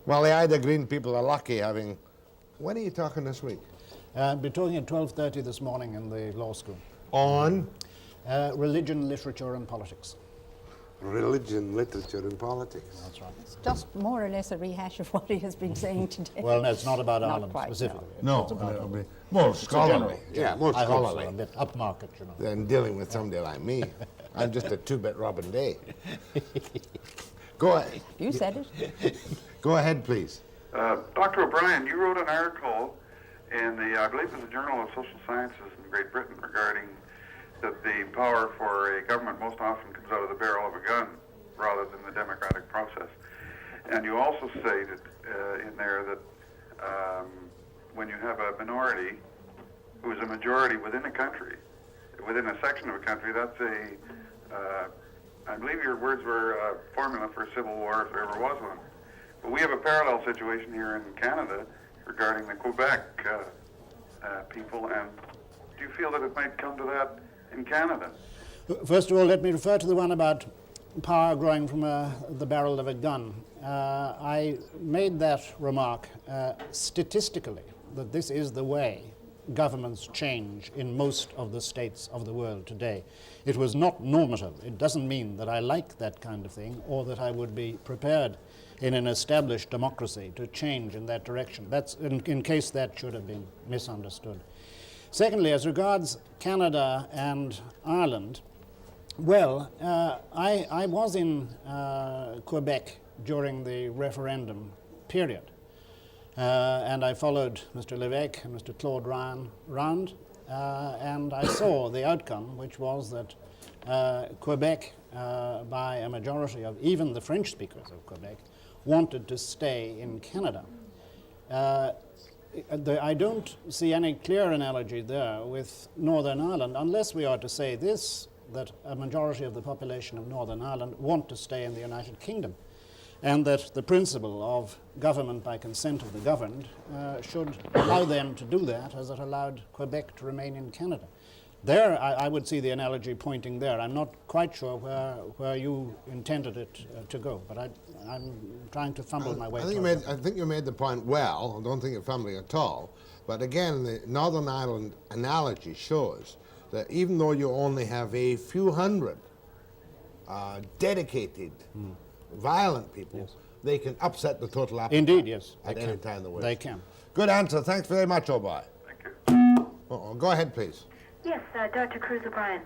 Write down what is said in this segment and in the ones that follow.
Well, the Ida Green people are lucky having... When are you talking this week? I'll be talking at 12:30 this morning in the law school. On? Religion, literature and politics. Religion, literature and politics. That's right. It's just more or less a rehash of what he has been saying today. Well, no, it's not about Not Ireland quite, specifically. No, It's about it'll be more scholarly. Yeah, more I hope so, scholarly a bit upmarket, you know. than dealing with somebody like me. I'm just a two-bit Robin Day. Go ahead. You said it. Go ahead, please. Dr. O'Brien, you wrote an article in the, I believe it was the Journal of Social Sciences in Great Britain regarding that the power for a government most often comes out of the barrel of a gun rather than the democratic process. And you also stated in there that when you have a minority who is a majority within a country, within a section of a country, that's I believe your words were a formula for a civil war if there ever was one. But we have a parallel situation here in Canada regarding the Quebec people, and do you feel that it might come to that in Canada? First of all, let me refer to the one about power growing from the barrel of a gun. I made that remark statistically, that this is the way governments change in most of the states of the world today. It was not normative. It doesn't mean that I like that kind of thing or that I would be prepared in an established democracy to change in that direction. That's in case that should have been misunderstood. Secondly, as regards Canada and Ireland, well, I was in Quebec during the referendum period, and I followed Mr. Lévesque and Mr. Claude Ryan round, and I saw the outcome, which was that Quebec, by a majority of even the French speakers of Quebec, wanted to stay in Canada. I don't see any clear analogy there with Northern Ireland, unless we are to say this, that a majority of the population of Northern Ireland want to stay in the United Kingdom, and that the principle of government by consent of the governed should allow them to do that, as it allowed Quebec to remain in Canada. There, I would see the analogy pointing there. I'm not quite sure where you intended it to go, but I'm trying to fumble my way through it. I think you made the point well. I don't think you're fumbling at all. But again, the Northern Ireland analogy shows that even though you only have a few hundred dedicated, violent people, yes, they can upset the total appetite. Indeed, yes. At any time they wish. They can. Good answer. Thanks very much, O'Brien. Thank you. Go ahead, please. Yes, Dr. Cruise O'Brien.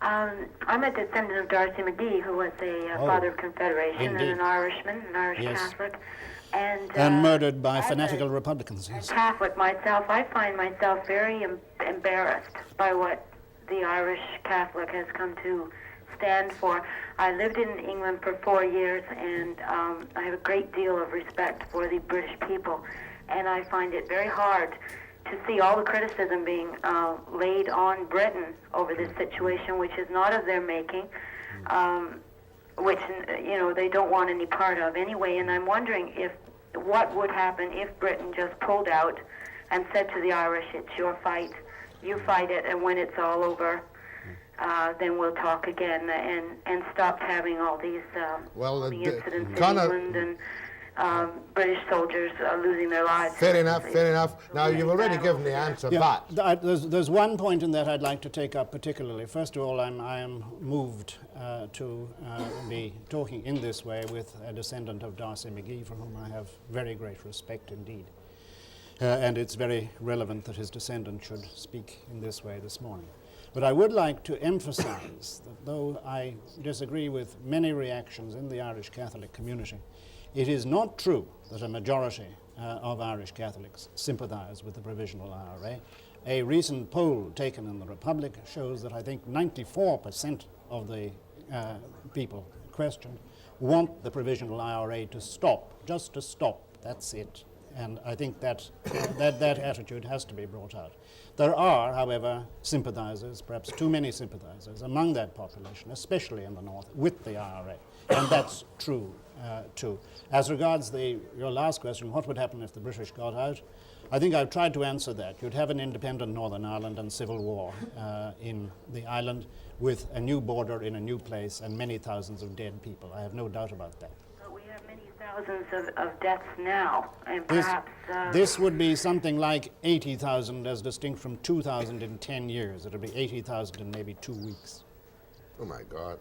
I'm a descendant of Darcy McGee, who was a father of Confederation indeed, and an Irishman, an Irish yes, Catholic. And murdered by fanatical Republicans. Yes. Catholic myself, I find myself very embarrassed by what the Irish Catholic has come to stand for. I lived in England for 4 years, and I have a great deal of respect for the British people, and I find it very hard to see all the criticism being laid on Britain over this situation, which is not of their making, which, you know, they don't want any part of anyway. And I'm wondering what would happen if Britain just pulled out and said to the Irish, it's your fight, you fight it, and when it's all over, then we'll talk again, and stopped having all these the incidents in England and British soldiers losing their lives. Fair enough, fair enough. Now, you've already given the answer, but... There's one point in that I'd like to take up particularly. First of all, I am moved to be talking in this way with a descendant of Darcy McGee, for whom I have very great respect indeed. And it's very relevant that his descendant should speak in this way this morning. But I would like to emphasize that though I disagree with many reactions in the Irish Catholic community, it is not true that a majority of Irish Catholics sympathize with the Provisional IRA. A recent poll taken in the Republic shows that I think 94% of the people questioned want the Provisional IRA to stop, just to stop, that's it. And I think that that attitude has to be brought out. There are, however, sympathizers, perhaps too many sympathizers, among that population, especially in the North, with the IRA. And that's true, too. As regards your last question, what would happen if the British got out? I think I've tried to answer that. You'd have an independent Northern Ireland and civil war in the island with a new border in a new place and many thousands of dead people. I have no doubt about that. But we have many thousands of deaths now, and This, perhaps... this would be something like 80,000 as distinct from 2,000 in 10 years. It would be 80,000 in maybe 2 weeks. Oh my God.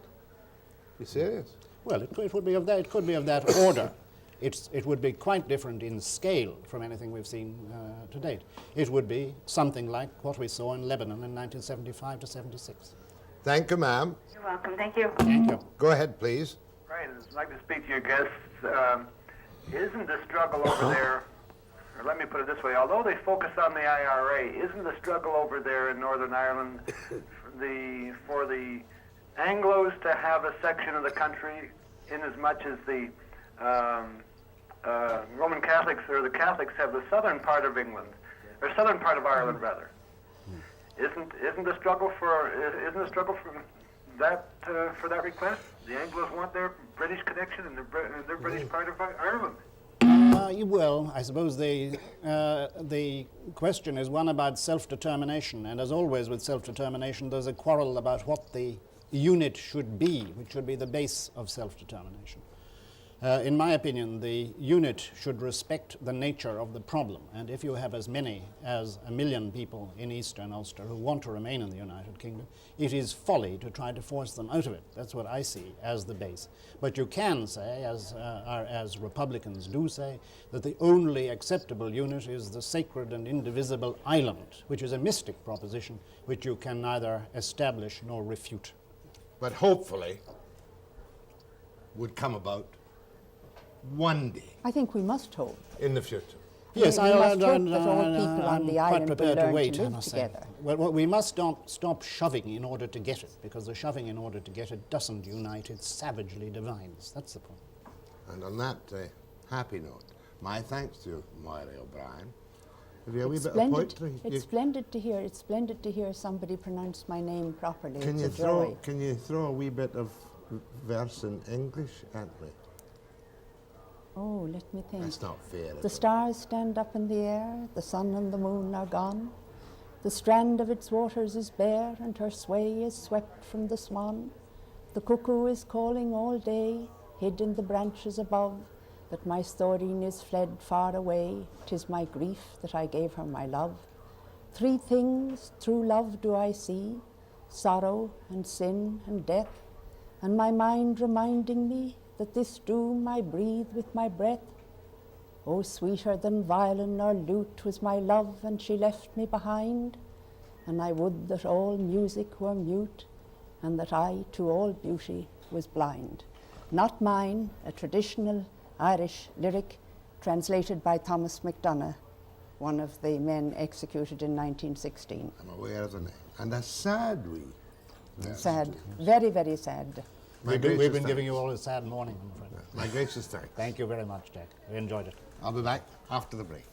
You serious? Well, it would be of that. It could be of that order. It would be quite different in scale from anything we've seen to date. It would be something like what we saw in Lebanon in 1975 to 76. Thank you, ma'am. You're welcome. Thank you. Thank you. Go ahead, please. Right, I'd like to speak to your guests. Isn't the struggle over there, or let me put it this way, although they focus on the IRA, isn't the struggle over there in Northern Ireland for the Anglos to have a section of the country in as much as the Roman Catholics or the Catholics have the southern part of England, or southern part of Ireland rather? Isn't the struggle for that request? The Anglos want their British connection and their British part of Ireland. Well, I suppose the question is one about self-determination, and as always with self-determination, there's a quarrel about what the unit should be, which should be the base of self-determination. In my opinion, the unit should respect the nature of the problem, and if you have as many as 1 million people in eastern Ulster who want to remain in the United Kingdom, it is folly to try to force them out of it. That's what I see as the base. But you can say, as Republicans do say, that the only acceptable unit is the sacred and indivisible island, which is a mystic proposition which you can neither establish nor refute. But hopefully would come about one day I think we must hope. in the future. Yes, We must hope that all people on I'm the quite island will prepared to learn wait, to I live must say. together. Well, we must not stop shoving in order to get it, because the shoving in order to get it doesn't unite, it savagely divides. That's the point. And on that happy note, my thanks to you, Maire O'Brien. Have you a wee It's bit splendid. of poetry? It's splendid to hear. It's splendid to hear somebody pronounce my name properly. Can It's you a joy. can you throw a wee bit of verse in English at me? Oh, let me think. That's not fair. The stars stand up in the air, the sun and the moon are gone. The strand of its waters is bare, and her sway is swept from the swan. The cuckoo is calling all day, hid in the branches above, that my Storeen is fled far away. 'Tis my grief that I gave her my love. 3 things through love do I see, sorrow and sin and death, and my mind reminding me that this doom I breathe with my breath. Oh, sweeter than violin or lute was my love, and she left me behind, and I would that all music were mute, and that I to all beauty was blind. Not mine, a traditional Irish lyric translated by Thomas MacDonagh, one of the men executed in 1916. I'm aware of the name. And a sad wee. verse Sad, it is. very, very sad. My We've gracious been giving you thanks. all a sad morning, I'm afraid. My gracious thanks. Thank you very much, Jack. We enjoyed it. I'll be back after the break.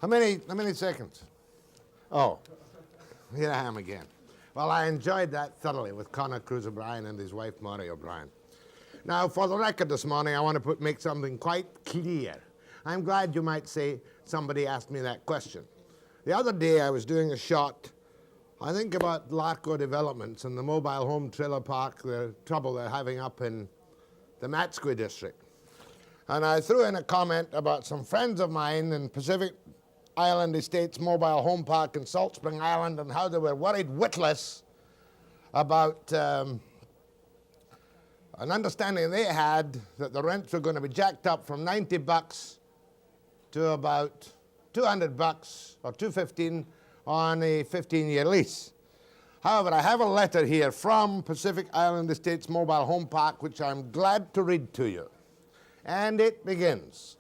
How many seconds? Oh, here I am again. Well, I enjoyed that thoroughly with Conor Cruise O'Brien and his wife, Maire O'Brien. Now, for the record this morning, I want to make something quite clear. I'm glad you might say somebody asked me that question. The other day, I was doing a shot, I think about Larco Developments and the mobile home trailer park, the trouble they're having up in the Matsqui district. And I threw in a comment about some friends of mine in Pacific Island Estates mobile home park in Salt Spring Island and how they were worried witless about an understanding they had that the rents were going to be jacked up from $90 to about $200 or $215 on a 15-year lease. However, I have a letter here from Pacific Island Estates Mobile Home Park, which I'm glad to read to you. And it begins.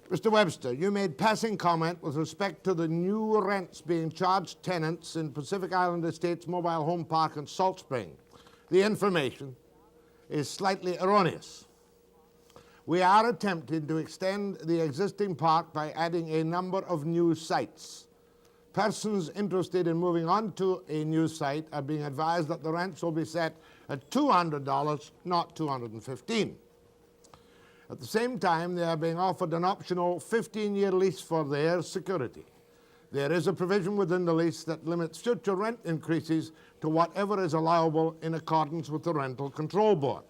Mr. Webster, you made passing comment with respect to the new rents being charged tenants in Pacific Island Estates Mobile Home Park in Salt Spring. The information is slightly erroneous. We are attempting to extend the existing park by adding a number of new sites. Persons interested in moving on to a new site are being advised that the rents will be set at $200, not $215. At the same time, they are being offered an optional 15-year lease for their security. There is a provision within the lease that limits future rent increases to whatever is allowable in accordance with the Rental Control Board.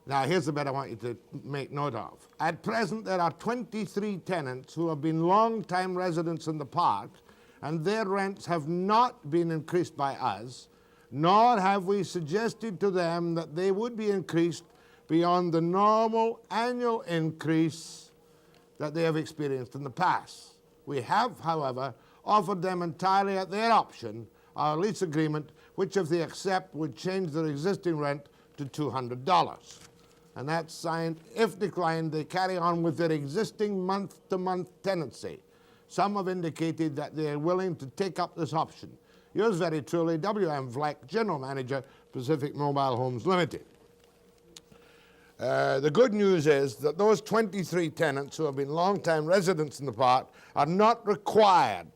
Now, here's the bit I want you to make note of. At present, there are 23 tenants who have been long-time residents in the park, and their rents have not been increased by us, nor have we suggested to them that they would be increased beyond the normal annual increase that they have experienced in the past. We have, however, offered them entirely at their option our lease agreement, which, if they accept, would change their existing rent to $200. And that's signed. If declined, they carry on with their existing month-to-month tenancy. Some have indicated that they are willing to take up this option. Yours very truly, W.M. Vleck, General Manager, Pacific Mobile Homes Limited. The good news is that those 23 tenants who have been long-time residents in the park are not required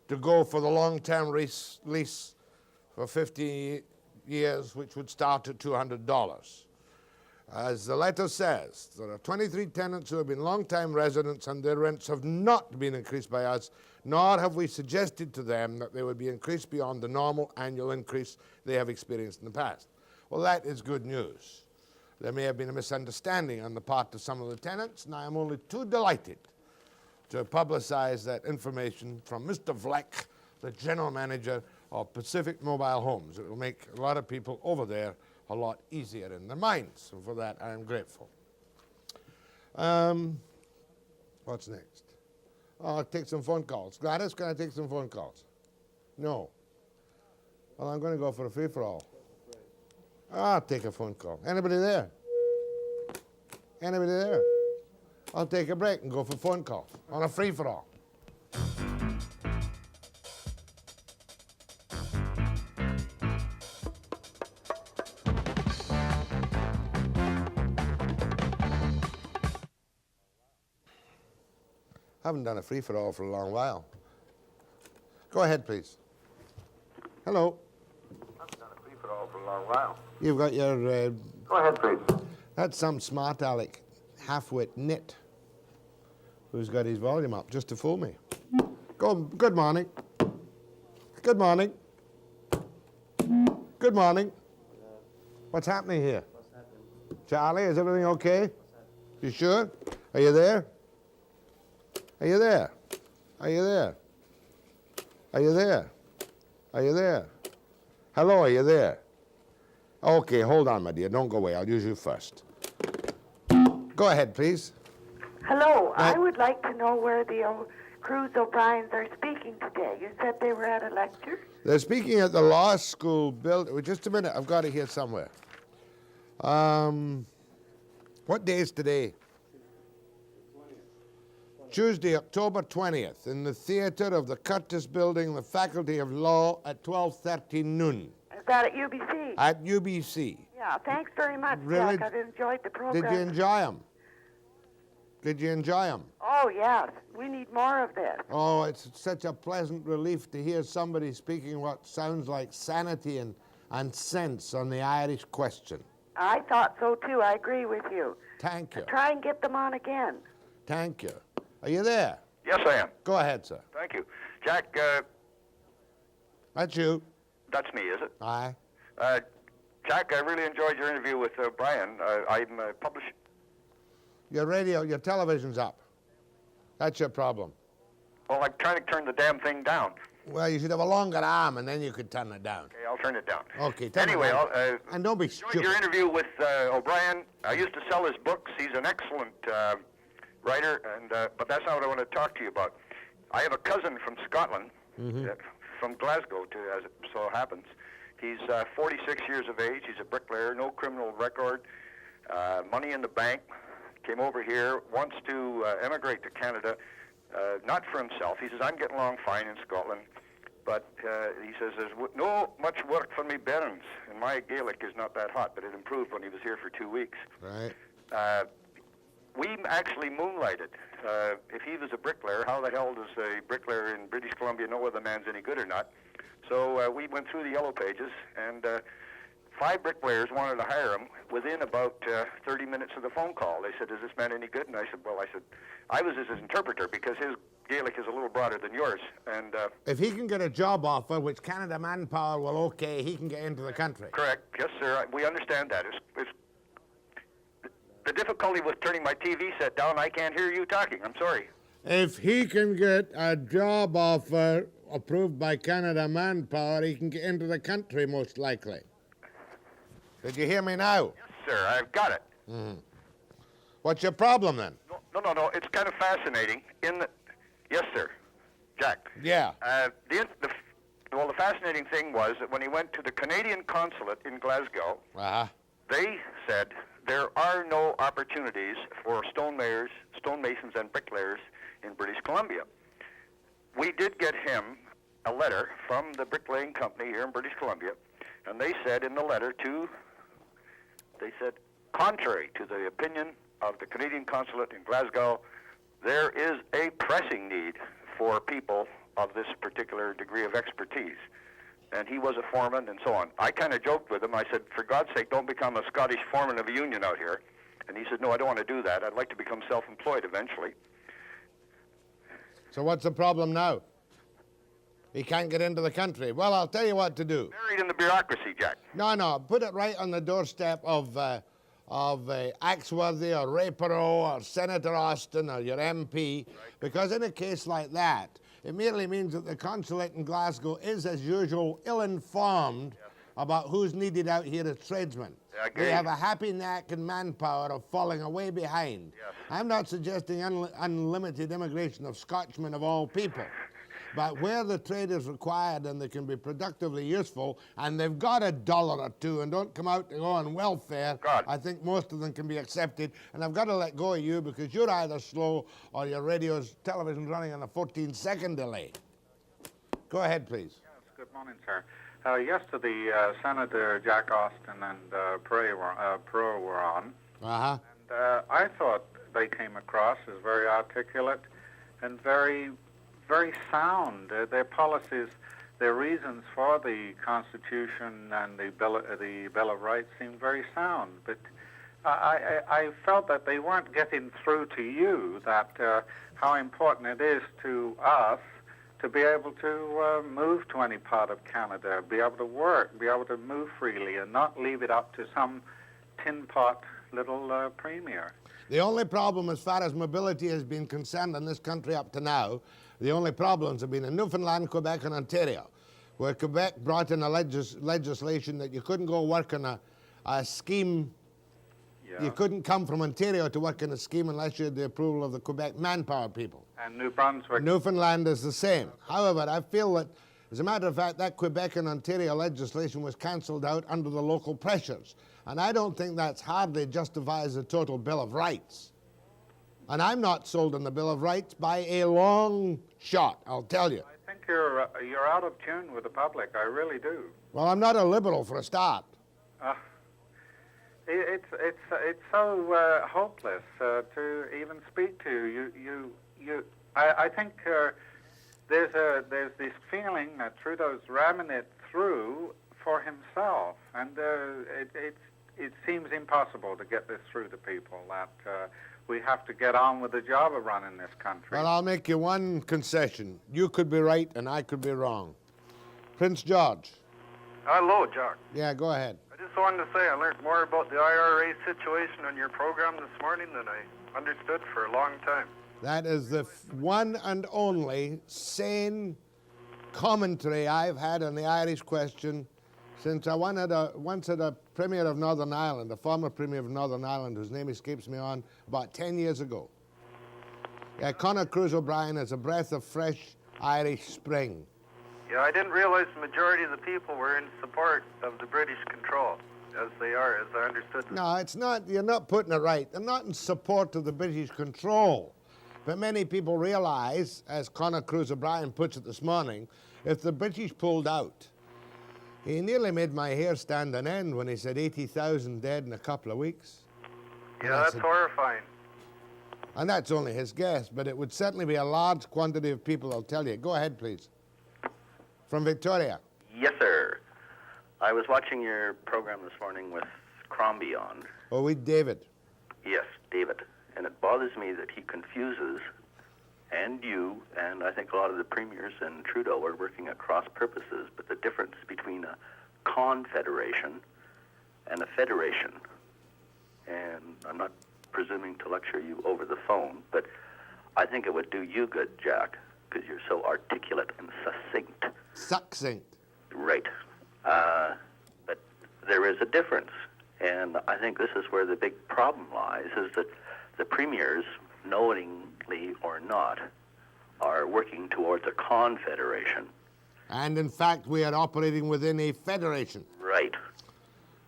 to go for the long-term lease for 50 years, which would start at $200. As the letter says, there are 23 tenants who have been long-time residents and their rents have not been increased by us, nor have we suggested to them that they would be increased beyond the normal annual increase they have experienced in the past. Well, that is good news. There may have been a misunderstanding on the part of some of the tenants, and I am only too delighted to publicize that information from Mr. Vleck, the General Manager of Pacific Mobile Homes. It will make a lot of people over there a lot easier in their minds, and for that I am grateful. What's next? Oh, I'll take some phone calls. Gladys, can I take some phone calls? No. Well, I'm going to go for a free-for-all. I'll take a phone call. Anybody there? Anybody there? I'll take a break and go for phone calls on a free-for-all. I haven't done a free-for-all for a long while. Go ahead, please. Hello. I haven't done a free-for-all for a long while. You've got your... Go ahead, please. That's some smart aleck, half-wit nit, who's got his volume up just to fool me. Good morning. Good morning. Good morning. What's happening here? What's happening? Charlie, is everything okay? You sure? Are you there? Are you there? Are you there? Are you there? Are you there? Hello, are you there? Okay, hold on, my dear. Don't go away. I'll use you first. Go ahead, please. Hello. I would like to know where the Cruise O'Briens are speaking today. You said they were at a lecture? They're speaking at the law school building. Just a minute. I've got it here somewhere. What day is today? Tuesday, October 20th, in the theater of the Curtis Building, the Faculty of Law, at 12:30 noon. Is that at UBC? At UBC. Yeah, thanks very much, Really? Jack. I've enjoyed the program. Did you enjoy them? Did you enjoy them? Oh, yes. We need more of this. Oh, it's such a pleasant relief to hear somebody speaking what sounds like sanity and sense on the Irish question. I thought so, too. I agree with you. Thank you. Try and get them on again. Thank you. Are you there? Yes, I am. Go ahead, sir. Thank you. Jack, That's you. that's me, is it? Aye. Jack, I really enjoyed your interview with Brian. I'm publishing. Your radio, your television's up. That's your problem. Well, I'm trying to turn the damn thing down. Well, you should have a longer arm, and then you could turn it down. Okay, I'll turn it down. Okay, turn Anyway, it down. I'll, and don't be enjoyed stupid. your interview with O'Brien. I used to sell his books. He's an excellent writer, and but that's not what I want to talk to you about. I have a cousin from Scotland, from Glasgow, as it so happens. He's 46 years of age. He's a bricklayer, no criminal record, money in the bank. Came over here, wants to emigrate to Canada, not for himself. He says, I'm getting along fine in Scotland, but he says, there's no much work for me bairns, and my Gaelic is not that hot, but it improved when he was here for 2 weeks. Right. We actually moonlighted. If he was a bricklayer, how the hell does a bricklayer in British Columbia know whether the man's any good or not? So we went through the yellow pages, and 5 bricklayers wanted to hire him within about 30 minutes of the phone call. They said, "Is this man any good?" And I said, "Well," I was his interpreter because his Gaelic is a little broader than yours. And if he can get a job offer, which Canada Manpower will okay, he can get into the country. Correct. Yes, sir. We understand that. It's the difficulty with turning my TV set down, I can't hear you talking. I'm sorry. If he can get a job offer approved by Canada Manpower, he can get into the country, most likely. Did you hear me now? Yes, sir. I've got it. What's your problem, then? No. It's kind of fascinating. Yes, sir. Jack. Yeah. The fascinating thing was that when he went to the Canadian consulate in Glasgow, they said there are no opportunities for stonemasons and bricklayers in British Columbia. We did get him a letter from the bricklaying company here in British Columbia, and they said in the letter contrary to the opinion of the Canadian consulate in Glasgow, there is a pressing need for people of this particular degree of expertise. And he was a foreman and so on. I kind of joked with him. I said, "For God's sake, don't become a Scottish foreman of a union out here." And he said, "No, I don't want to do that. I'd like to become self-employed eventually." So what's the problem now? He can't get into the country. Well, I'll tell you what to do. Buried in the bureaucracy, Jack. No. Put it right on the doorstep of Axworthy or Ray Perot or Senator Austin or your MP, because in a case like that, it merely means that the consulate in Glasgow is, as usual, ill-informed about who's needed out here as tradesmen. They have a happy knack and manpower of falling away behind. I'm not suggesting unlimited immigration of Scotchmen of all people. But where the trade is required and they can be productively useful, and they've got $1 or $2 and don't come out to go on welfare, I think most of them can be accepted. And I've got to let go of you because you're either slow or your television's running on a 14-second delay. Go ahead, please. Yes, good morning, sir. Yesterday, Senator Jack Austin and Perot were on. And I thought they came across as very articulate and very sound. Their policies, their reasons for the Constitution and the Bill of Rights seemed very sound. But I felt that they weren't getting through to you that how important it is to us to be able to move to any part of Canada, be able to work, be able to move freely, and not leave it up to some tin pot little premier. The only problem as far as mobility has been concerned in this country up to now, the only problems have been in Newfoundland, Quebec, and Ontario, where Quebec brought in a legislation that you couldn't go work on a scheme. You couldn't come from Ontario to work in a scheme unless you had the approval of the Quebec Manpower people. And New Brunswick. Newfoundland is the same. However, I feel that, as a matter of fact, that Quebec and Ontario legislation was cancelled out under the local pressures. And I don't think that's hardly justifies the total Bill of Rights. And I'm not sold on the Bill of Rights by a long shot, I'll tell you. I think you're out of tune with the public. I really do. Well, I'm not a liberal for a start. It's so hopeless to even speak to you. I think there's this feeling that Trudeau's ramming it through for himself, and it seems impossible to get this through to people. That we have to get on with the job of running this country. Well, I'll make you one concession. You could be right, and I could be wrong. Prince George. Hello, Jack. Yeah, go ahead. I just wanted to say I learned more about the IRA situation on your program this morning than I understood for a long time. That is the one and only sane commentary I've had on the Irish question since I once had a Premier of Northern Ireland, a former Premier of Northern Ireland, whose name escapes me on, about 10 years ago. Conor Cruise O'Brien is a breath of fresh Irish spring. Yeah, I didn't realize the majority of the people were in support of the British control, as they are, as I understood. No, it's not. You're not putting it right. They're not in support of the British control. But many people realize, as Conor Cruise O'Brien puts it this morning, if the British pulled out, he nearly made my hair stand on end when he said 80,000 dead in a couple of weeks. Yeah, that's horrifying. And that's only his guess, but it would certainly be a large quantity of people, I'll tell you. Go ahead, please. From Victoria. Yes, sir. I was watching your program this morning with Crombie on. Oh, with David. Yes, David. And it bothers me that he confuses, and you, and I think a lot of the premiers and Trudeau are working at cross purposes, but the difference between a confederation and a federation. And I'm not presuming to lecture you over the phone, but I think it would do you good, Jack, because you're so articulate and succinct. Succinct. Right. But there is a difference, and I think this is where the big problem lies, is that the premiers, knowingly or not, are working towards a confederation. And in fact, we are operating within a federation. Right.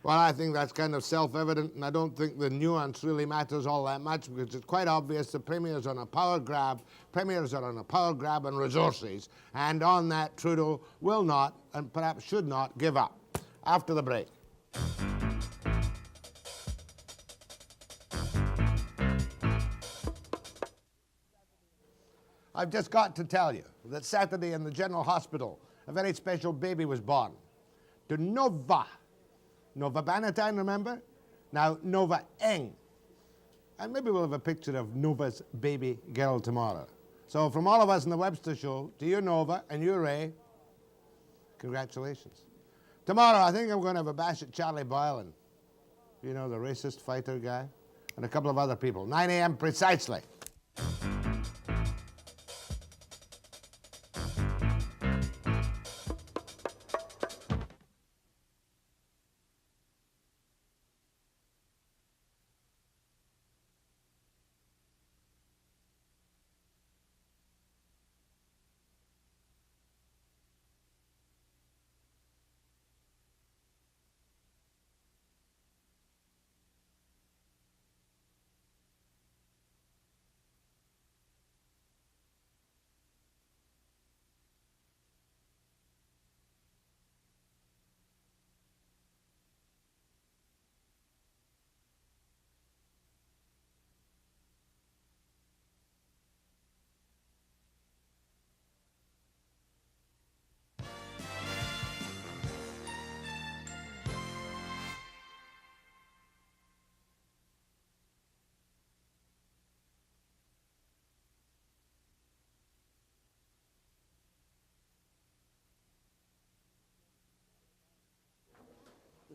Well, I think that's kind of self-evident, and I don't think the nuance really matters all that much, because it's quite obvious the premiers are on a power grab. Premiers are on a power grab on resources, and on that Trudeau will not, and perhaps should not, give up. After the break. I've just got to tell you that Saturday in the General Hospital, a very special baby was born. To Nova Bannatyne, remember? Now, Nova Eng. And maybe we'll have a picture of Nova's baby girl tomorrow. So from all of us in the Webster Show, to you, Nova, and you, Ray, congratulations. Tomorrow, I think I'm going to have a bash at Charlie Boylan. You know, the racist fighter guy? And a couple of other people. 9 a.m. precisely.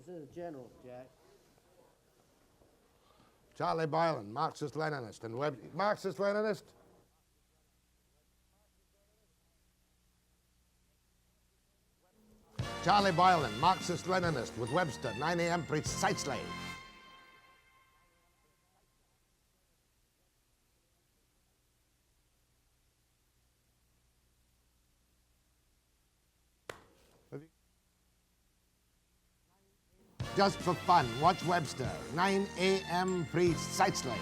This is General, Jack. Charlie Boylan, Marxist-Leninist, and Marxist-Leninist? Charlie Boylan, Marxist-Leninist, with Webster, 9 a.m. precisely. Just for fun, watch Webster, 9 a.m. precisely.